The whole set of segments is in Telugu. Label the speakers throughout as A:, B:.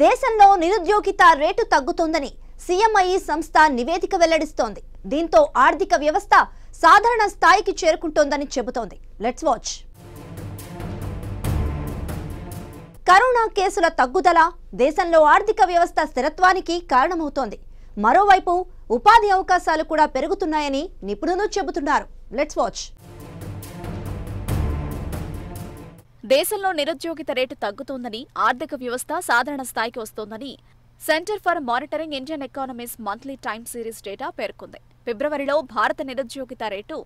A: దేశంలో నిరుద్యోగిత రేటు తగ్గుతోందని సిఎంఐ సంస్థ నివేదిక వెల్లడిస్తోంది. దీంతో ఆర్థిక వ్యవస్థ సాధారణ స్థాయికి చేరుకుంటోందని చెబుతోంది. Let's watch. కరోనా కేసుల తగ్గుదల దేశంలో ఆర్థిక వ్యవస్థ స్థిరత్వానికి కారణమవుతోంది. మరోవైపు ఉపాధి అవకాశాలు కూడా పెరుగుతున్నాయని నిపుణులు చెబుతున్నారు. Let's watch.
B: దేశంలో నిరుద్యోగిత రేటు తగ్గుతోందని, ఆర్థిక వ్యవస్థ సాధారణ స్థాయికి వస్తోందని centre for monitoring Indian economies monthly time series data పేర్కొంది. ఫిబ్రవరిలో భారత నిరుద్యోగిత రేటు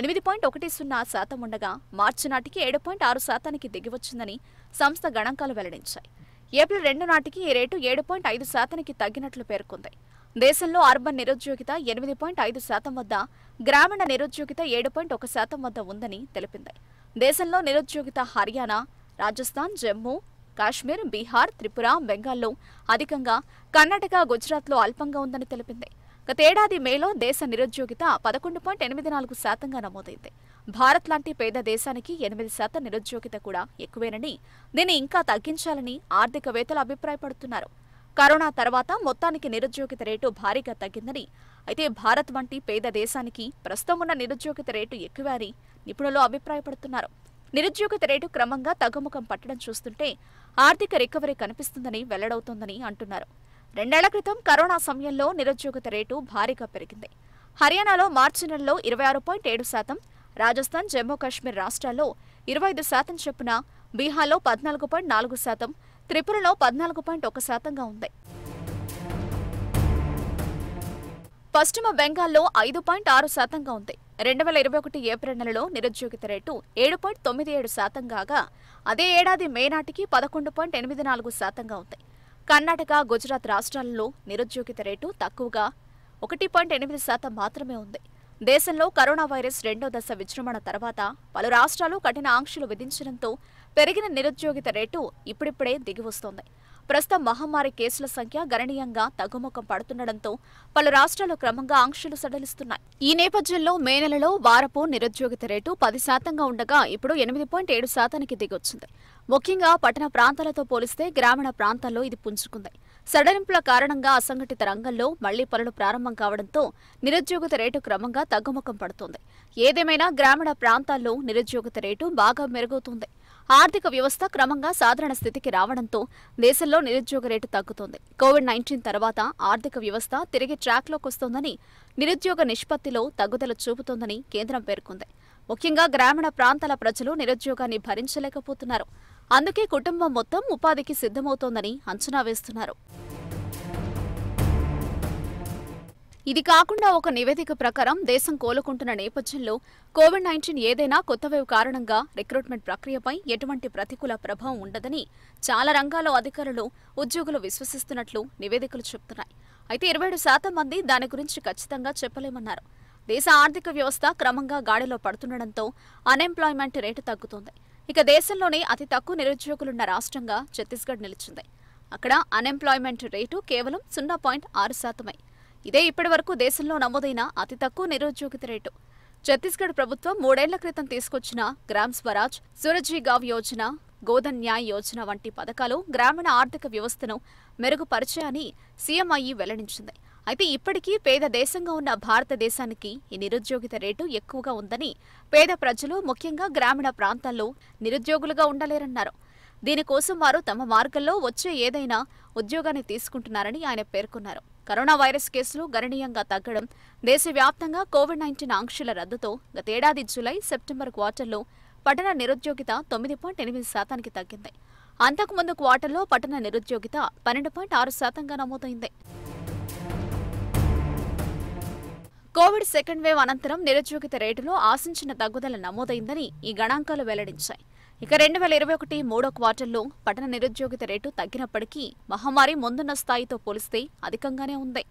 B: 8.10% ఉండగా మార్చి నాటికి 7.6%కి దిగివచ్చిందని సంస్థ గణాంకాలు వెల్లడించాయి. ఏప్రిల్ 2 నాటికి ఈ రేటు 7.5%కి తగ్గినట్లు పేర్కొంది. దేశంలో అర్బన్ నిరుద్యోగిత 8.5% వద్ద, గ్రామీణ నిరుద్యోగిత 7.1% వద్ద ఉందని తెలిపింది. దేశంలో నిరుద్యోగిత హర్యానా, రాజస్థాన్, జమ్మూ కాశ్మీర్, బీహార్, త్రిపుర, బెంగాల్లో అధికంగా, కర్ణాటక, గుజరాత్లో అల్పంగా ఉందని తెలిపింది. గతేడాది మేలో దేశ నిరుద్యోగిత 11.84%గా నమోదైంది. భారత్ లాంటి పేద దేశానికి 8% నిరుద్యోగిత కూడా ఎక్కువేనని, దీన్ని ఇంకా తగ్గించాలని ఆర్థికవేత్తలు అభిప్రాయపడుతున్నారు. కరోనా తర్వాత మొత్తానికి నిరుద్యోగిత రేటు భారీగా తగ్గిందని, అయితే భారత్ వంటి పేద దేశానికి ప్రస్తుతం ఉన్న నిరుద్యోగిత రేటు ఎక్కువే అని నిపుణులు అభిప్రాయపడుతున్నారు. నిరుద్యోగిత రేటు క్రమంగా తగ్గుముఖం పట్టడం చూస్తుంటే ఆర్థిక రికవరీ కనిపిస్తుందని వెల్లడవుతోందని అంటున్నారు. 2 ఏళ్ల క్రితం కరోనా సమయంలో నిరుద్యోగిత రేటు భారీగా పెరిగింది. హర్యానాలో మార్చి నెలలో 26.7%, రాజస్థాన్, జమ్మూ కాశ్మీర్ రాష్ట్రాల్లో 25% చొప్పున, బీహార్లో 14.4%, త్రిపురలో 14.1%గా ఉంది. పశ్చిమ బెంగాల్లో 5.6%గా ఉంది. 2021 ఏప్రిల్ నెలలో నిరుద్యోగిత రేటు 7.97% కాగా, అదే ఏడాది మే నాటికి 11.84%గా ఉంది. కర్ణాటక, గుజరాత్ రాష్ట్రాలలో నిరుద్యోగిత రేటు తక్కువగా 1.8% మాత్రమే ఉంది. దేశంలో కరోనా వైరస్ 2వ దశ విజృంభణ తర్వాత పలు రాష్ట్రాలు కఠిన ఆంక్షలు విధించడంతో పెరిగిన నిరుద్యోగిత రేటు ఇప్పుడిప్పుడే దిగివస్తోంది. ప్రస్తుతం మహమ్మారి కేసుల సంఖ్య గణనీయంగా తగ్గుముఖం పడుతుండటంతో పలు రాష్ట్రాలు క్రమంగా ఆంక్షలు సడలిస్తున్నాయి. ఈ నేపథ్యంలో మే నెలలో వారపు నిరుద్యోగిత రేటు 10%గా ఉండగా ఇప్పుడు 8.7%కి దిగొచ్చింది. ముఖ్యంగా పట్టణ ప్రాంతాలతో పోలిస్తే గ్రామీణ ప్రాంతాల్లో ఇది పుంజుకుంది. సడలింపుల కారణంగా అసంఘటిత రంగంలో మళ్లీ పనులు ప్రారంభం కావడంతో నిరుద్యోగిత రేటు క్రమంగా తగ్గుముఖం పడుతోంది. ఏదేమైనా గ్రామీణ ప్రాంతాల్లో నిరుద్యోగిత రేటు బాగా మెరుగవుతోంది. ఆర్థిక వ్యవస్థ క్రమంగా సాధారణ స్థితికి రావడంతో దేశంలో నిరుద్యోగ రేటు తగ్గుతోంది. కోవిడ్-19 తర్వాత ఆర్థిక వ్యవస్థ తిరిగి ట్రాక్లోకి వస్తోందని, నిరుద్యోగ నిష్పత్తిలో తగ్గుదల చూపుతోందని కేంద్రం పేర్కొంది. ముఖ్యంగా గ్రామీణ ప్రాంతాల ప్రజలు నిరుద్యోగాన్ని భరించలేకపోతున్నారు. అందుకే కుటుంబం మొత్తం ఉపాధికి సిద్ధమవుతోందని అంచనా వేస్తున్నారు. ఇది కాకుండా ఒక నివేదిక ప్రకారం దేశం కోలుకుంటున్న నేపథ్యంలో కోవిడ్-19 ఏదైనా కొత్త వేవ్ కారణంగా రిక్రూట్మెంట్ ప్రక్రియపై ఎటువంటి ప్రతికూల ప్రభావం ఉండదని చాలా రంగాల్లో అధికారులు, ఉద్యోగులు విశ్వసిస్తున్నట్లు నివేదికలు చెబుతున్నాయి. అయితే 27% మంది దాని గురించి ఖచ్చితంగా చెప్పలేమన్నారు. దేశ ఆర్థిక వ్యవస్థ క్రమంగా గాడిలో పడుతుండటంతో అన్ఎంప్లాయ్మెంట్ రేటు తగ్గుతోంది. ఇక దేశంలోనే అతి తక్కువ నిరుద్యోగులున్న రాష్ట్రంగా ఛత్తీస్గఢ్ నిలిచింది. అక్కడ అన్ఎంప్లాయ్మెంట్ రేటు కేవలం 0.6%. ఇదే ఇప్పటివరకు దేశంలో నమోదైన అతి తక్కువ నిరుద్యోగిత రేటు. ఛత్తీస్గఢ్ ప్రభుత్వం 3 ఏళ్ల క్రితం తీసుకొచ్చిన గ్రామ్ స్వరాజ్, సూరజీ గావ్ యోజన, గోధన్ న్యాయ్ యోజన వంటి పథకాలు గ్రామీణ ఆర్థిక వ్యవస్థను మెరుగుపరిచాయని సిఎంఐ వెల్లడించింది. అయితే ఇప్పటికీ పేద దేశంగా ఉన్న భారతదేశానికి ఈ నిరుద్యోగిత రేటు ఎక్కువగా ఉందని, పేద ప్రజలు ముఖ్యంగా గ్రామీణ ప్రాంతాల్లో నిరుద్యోగులుగా ఉండలేరన్నారు. దీనికోసం వారు తమ మార్గంలో వచ్చే ఏదైనా ఉద్యోగాన్ని తీసుకుంటున్నారని ఆయన పేర్కొన్నారు. కరోనా వైరస్ కేసులు గణనీయంగా తగ్గడం, దేశవ్యాప్తంగా కోవిడ్-19 ఆంక్షల రద్దుతో గతేడాది జూలై, సెప్టెంబర్ క్వార్టర్లో పట్టణ నిరుద్యోగిత 9.8%కి తగ్గింది. అంతకుముందు క్వార్టర్లో పట్టణ నిరుద్యోగిత 12.6%గా నమోదైంది. కోవిడ్ సెకండ్ వేవ్ అనంతరం నిరుద్యోగిత రేటులో ఆశించిన తగ్గుదల నమోదైందని ఈ గణాంకాలు వెల్లడించాయి. ఇక 2021 మూడో క్వార్టర్లో పట్టణ నిరుద్యోగిత రేటు తగ్గినప్పటికీ మహమ్మారి ముందున్న స్థాయితో పోలిస్తే అధికంగానే ఉంది.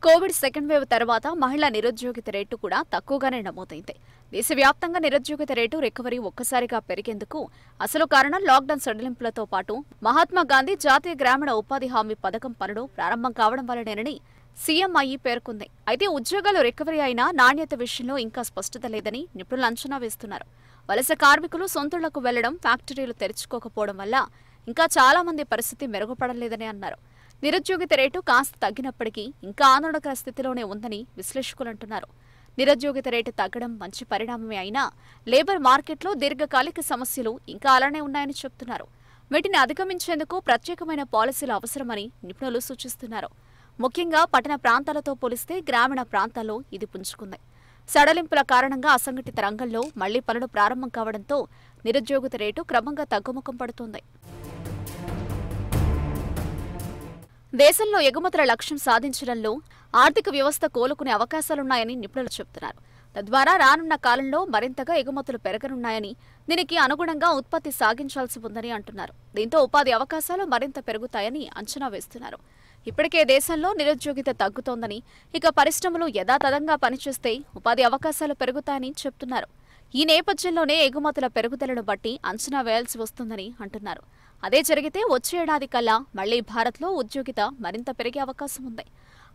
B: కోవిడ్ సెకండ్ వేవ్ తర్వాత మహిళా నిరుద్యోగిత రేటు కూడా తక్కువగానే నమోదైంది. దేశవ్యాప్తంగా నిరుద్యోగిత రేటు రికవరీ ఒక్కసారిగా పెరిగేందుకు అసలు కారణం లాక్డౌన్ సడలింపులతో పాటు మహాత్మాగాంధీ జాతీయ గ్రామీణ ఉపాధి హామీ పథకం పనులు ప్రారంభం కావడం వల్లనేనని సిఎంఐ పేర్కొంది. అయితే ఉద్యోగాలు రికవరీ అయినా నాణ్యత విషయంలో ఇంకా స్పష్టత లేదని నిపుణులు అంచనా వేస్తున్నారు. వలస కార్మికులు సొంతూళ్లకు వెళ్లడం, ఫ్యాక్టరీలు తెరుచుకోకపోవడం వల్ల ఇంకా చాలా మంది పరిస్థితి మెరుగుపడలేదని అన్నారు. నిరుద్యోగిత రేటు కాస్త తగ్గినప్పటికీ ఇంకా ఆందోళనకర స్థితిలోనే ఉందని విశ్లేషకులు అంటున్నారు. నిరుద్యోగిత రేటు తగ్గడం మంచి పరిణామమే అయినా లేబర్ మార్కెట్లో దీర్ఘకాలిక సమస్యలు ఇంకా అలానే ఉన్నాయని చెబుతున్నారు. వీటిని అధిగమించేందుకు ప్రత్యేకమైన పాలసీలు అవసరమని నిపుణులు సూచిస్తున్నారు. ముఖ్యంగా పట్టణ ప్రాంతాలతో పోలిస్తే గ్రామీణ ప్రాంతాల్లో ఇది పుంజుకుంది. సడలింపుల కారణంగా అసంఘటిత రంగంలో మళ్లీ పనులు ప్రారంభం కావడంతో నిరుద్యోగిత రేటు క్రమంగా తగ్గుముఖం పడుతోంది. దేశంలో ఎగుమతుల లక్ష్యం సాధించడంలో ఆర్థిక వ్యవస్థ కోలుకునే అవకాశాలున్నాయని నిపుణులు చెబుతున్నారు. తద్వారా రానున్న కాలంలో మరింతగా ఎగుమతులు పెరగనున్నాయని, దీనికి అనుగుణంగా ఉత్పత్తి సాగించాల్సి ఉందని అంటున్నారు. దీంతో ఉపాధి అవకాశాలు మరింత పెరుగుతాయని అంచనా వేస్తున్నారు. ఇప్పటికే దేశంలో నిరుద్యోగిత తగ్గుతోందని, ఇక పరిశ్రమలు యథాతథంగా పనిచేస్తే ఉపాధి అవకాశాలు పెరుగుతాయని చెబుతున్నారు. ఈ నేపథ్యంలోనే ఎగుమతుల పెరుగుదలను బట్టి అంచనా వేయాల్సి వస్తుందని అంటున్నారు. అదే జరిగితే వచ్చే ఏడాది కల్లా మళ్లీ భారత్లో ఉద్యోగిత మరింత పెరిగే అవకాశం ఉంది.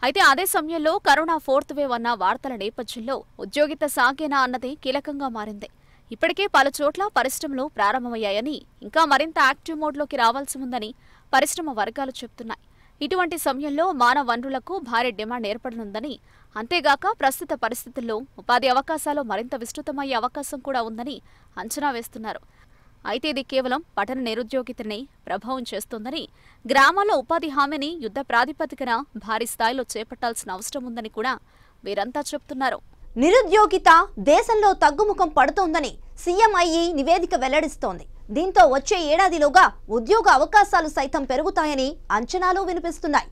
B: అయితే అదే సమయంలో కరోనా 4th వేవ్ అన్న వార్తల నేపథ్యంలో ఉద్యోగిత సాగేనా అన్నది కీలకంగా మారింది. ఇప్పటికే పలు చోట్ల పరిశ్రమలు ప్రారంభమయ్యాయని, ఇంకా మరింత యాక్టివ్ మోడ్లోకి రావాల్సి ఉందని పరిశ్రమ వర్గాలు చెబుతున్నాయి. ఇటువంటి సమయంలో మానవ వనరులకు భారీ డిమాండ్ ఏర్పడనుందని, అంతేగాక ప్రస్తుత పరిస్థితుల్లో ఉపాధి అవకాశాలు మరింత విస్తృతమయ్యే అవకాశం కూడా ఉందని అంచనా వేస్తున్నారు. అయితే ఇది కేవలం పట్టణ నిరుద్యోగితనే ప్రభావం చేస్తోందని, గ్రామాల్లో ఉపాధి హామీని యుద్ధ ప్రాతిపదికన భారీ స్థాయిలో చేపట్టాల్సిన అవసరం ఉందని కూడా వీరంతా చెబుతున్నారు.
A: నిరుద్యోగిత దేశంలో తగ్గుముఖం పడుతోందని సీఎంఐఈ నివేదిక వెల్లడిస్తోంది. దీంతో వచ్చే ఏడాదిలోగా ఉద్యోగ అవకాశాలు సైతం పెరుగుతాయని అంచనాలు వినిపిస్తున్నాయి.